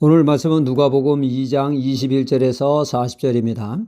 오늘 말씀은 누가복음 2장 21절에서 40절입니다.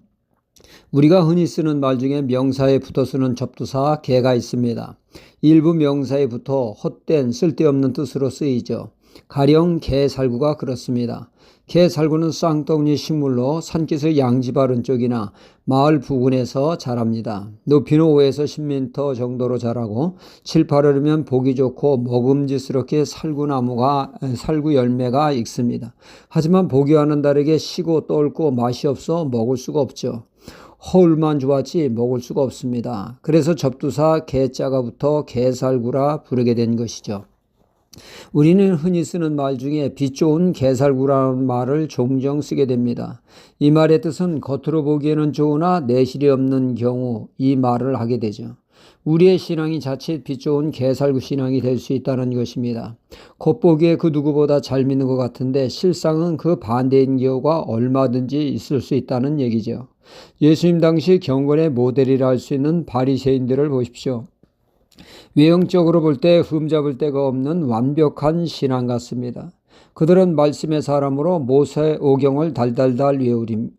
우리가 흔히 쓰는 말 중에 명사에 붙어 쓰는 접두사 개가 있습니다. 일부 명사에 붙어 헛된 쓸데없는 뜻으로 쓰이죠. 가령 개살구가 그렇습니다. 개살구는 쌍덩이 식물로 산기슭 양지바른 쪽이나 마을 부근에서 자랍니다. 높이는 5에서 10m 정도로 자라고 7, 8월이면 보기 좋고 먹음직스럽게 살구 열매가 익습니다. 하지만 보기와는 다르게 시고 떫고 맛이 없어 먹을 수가 없죠. 허울만 좋았지 먹을 수가 없습니다. 그래서 접두사 개자가 붙어 개살구라 부르게 된 것이죠. 우리는 흔히 쓰는 말 중에 빛 좋은 개살구라는 말을 종종 쓰게 됩니다. 이 말의 뜻은 겉으로 보기에는 좋으나 내실이 없는 경우 이 말을 하게 되죠. 우리의 신앙이 자칫 빛 좋은 개살구 신앙이 될 수 있다는 것입니다. 겉보기에 그 누구보다 잘 믿는 것 같은데 실상은 그 반대인 경우가 얼마든지 있을 수 있다는 얘기죠. 예수님 당시 경건의 모델이라 할 수 있는 바리새인들을 보십시오. 외형적으로 볼 때 흠잡을 데가 없는 완벽한 신앙 같습니다. 그들은 말씀의 사람으로 모세 오경을 달달달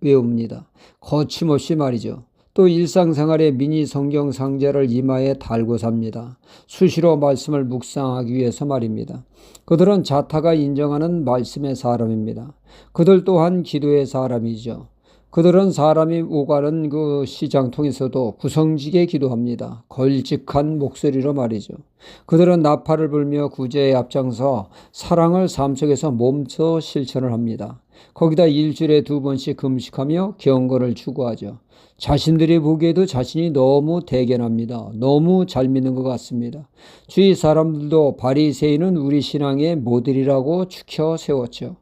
외웁니다. 거침없이 말이죠. 또 일상생활의 미니 성경 상자를 이마에 달고 삽니다. 수시로 말씀을 묵상하기 위해서 말입니다. 그들은 자타가 인정하는 말씀의 사람입니다. 그들 또한 기도의 사람이죠. 그들은 사람이 오가는 그 시장 통에서도 구성지게 기도합니다. 걸직한 목소리로 말이죠. 그들은 나팔을 불며 구제에 앞장서 사랑을 삶 속에서 몸소 실천을 합니다. 거기다 일주일에 2번씩 금식하며 경건을 추구하죠. 자신들이 보기에도 자신이 너무 대견합니다. 너무 잘 믿는 것 같습니다. 주위 사람들도 바리새인은 우리 신앙의 모델이라고 추켜 세웠죠.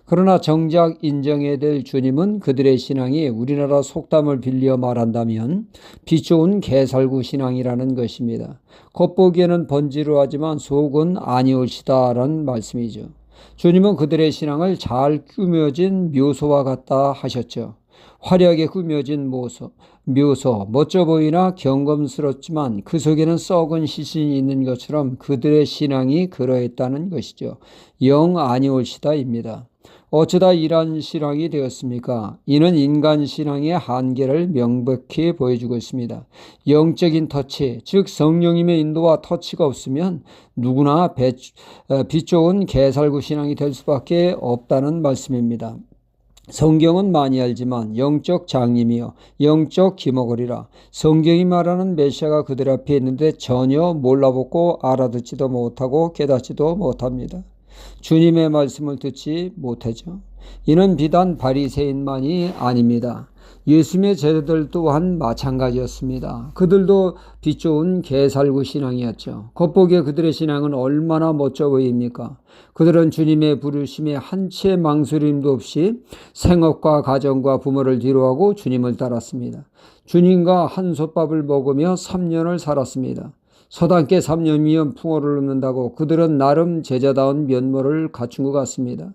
그러나 정작 인정해야 될 주님은 그들의 신앙이 우리나라 속담을 빌려 말한다면 빛 좋은 개살구 신앙이라는 것입니다. 겉보기에는 번지르하지만 속은 아니올시다라는 말씀이죠. 주님은 그들의 신앙을 잘 꾸며진 묘소와 같다 하셨죠. 화려하게 꾸며진 묘소, 멋져 보이나 경검스럽지만 그 속에는 썩은 시신이 있는 것처럼 그들의 신앙이 그러했다는 것이죠. 영 아니올시다입니다. 어쩌다 이런 신앙이 되었습니까? 이는 인간 신앙의 한계를 명백히 보여주고 있습니다. 영적인 터치, 즉 성령님의 인도와 터치가 없으면 누구나 빛 좋은 개살구 신앙이 될 수밖에 없다는 말씀입니다. 성경은 많이 알지만 영적 장님이여 영적 기머거리라. 성경이 말하는 메시아가 그들 앞에 있는데 전혀 몰라보고 알아듣지도 못하고 깨닫지도 못합니다. 주님의 말씀을 듣지 못하죠. 이는 비단 바리새인만이 아닙니다. 예수님의 제자들 또한 마찬가지였습니다. 그들도 빛 좋은 개살구 신앙이었죠. 겉보기에 그들의 신앙은 얼마나 멋져 보입니까? 그들은 주님의 부르심에 한 채 망설임도 없이 생업과 가정과 부모를 뒤로하고 주님을 따랐습니다. 주님과 한솥밥을 먹으며 3년을 살았습니다. 서당께 3년이면 풍어를 읊는다고 그들은 나름 제자다운 면모를 갖춘 것 같습니다.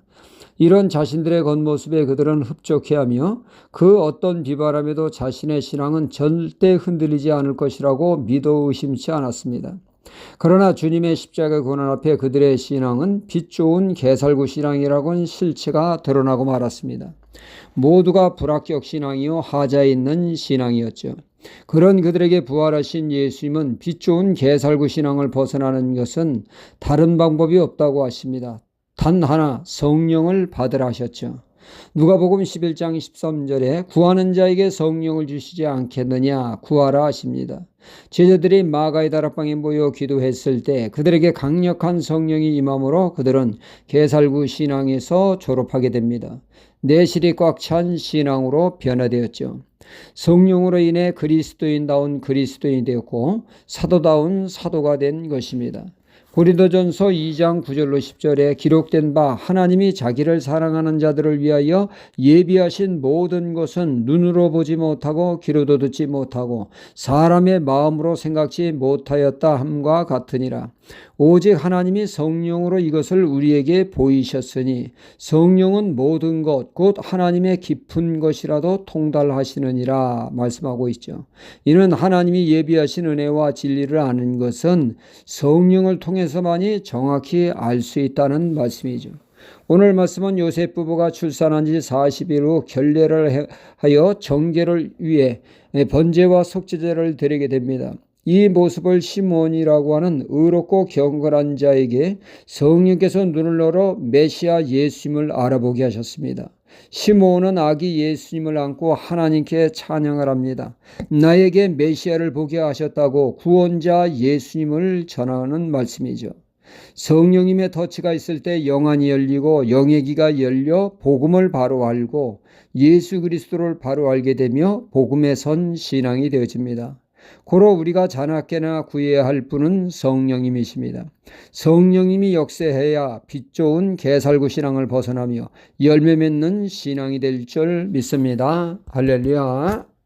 이런 자신들의 겉모습에 그들은 흡족해하며 그 어떤 비바람에도 자신의 신앙은 절대 흔들리지 않을 것이라고 믿어 의심치 않았습니다. 그러나 주님의 십자가 고난 앞에 그들의 신앙은 빛 좋은 개살구 신앙이라고는 실체가 드러나고 말았습니다. 모두가 불합격 신앙이요 하자에 있는 신앙이었죠. 그런 그들에게 부활하신 예수님은 빛 좋은 개살구 신앙을 벗어나는 것은 다른 방법이 없다고 하십니다. 단 하나 성령을 받으라 하셨죠. 누가복음 11장 13절에 구하는 자에게 성령을 주시지 않겠느냐 구하라 하십니다. 제자들이 마가의 다락방에 모여 기도했을 때 그들에게 강력한 성령이 임함으로 그들은 개살구 신앙에서 졸업하게 됩니다. 내실이 꽉 찬 신앙으로 변화되었죠. 성령으로 인해 그리스도인다운 그리스도인이 되었고 사도다운 사도가 된 것입니다. 고린도전서 2장 9절로 10절에 기록된 바 하나님이 자기를 사랑하는 자들을 위하여 예비하신 모든 것은 눈으로 보지 못하고 귀로도 듣지 못하고 사람의 마음으로 생각지 못하였다 함과 같으니라. 오직 하나님이 성령으로 이것을 우리에게 보이셨으니 성령은 모든 것 곧 하나님의 깊은 것이라도 통달하시느니라 말씀하고 있죠. 이는 하나님이 예비하신 은혜와 진리를 아는 것은 성령을 통해서만이 정확히 알 수 있다는 말씀이죠. 오늘 말씀은 요셉 부부가 출산한 지 40일 후 결례를 하여 정결을 위해 번제와 속죄제를 드리게 됩니다. 이 모습을 시몬이라고 하는 의롭고 경건한 자에게 성령께서 눈을 열어 메시아 예수님을 알아보게 하셨습니다. 시몬은 아기 예수님을 안고 하나님께 찬양을 합니다. 나에게 메시아를 보게 하셨다고 구원자 예수님을 전하는 말씀이죠. 성령님의 터치가 있을 때 영안이 열리고 영의 귀가 열려 복음을 바로 알고 예수 그리스도를 바로 알게 되며 복음에 선 신앙이 되어집니다. 고로 우리가 자나깨나 구해야 할 분은 성령님이십니다. 성령님이 역사해야 빛 좋은 개살구 신앙을 벗어나며 열매 맺는 신앙이 될 줄 믿습니다. 할렐루야.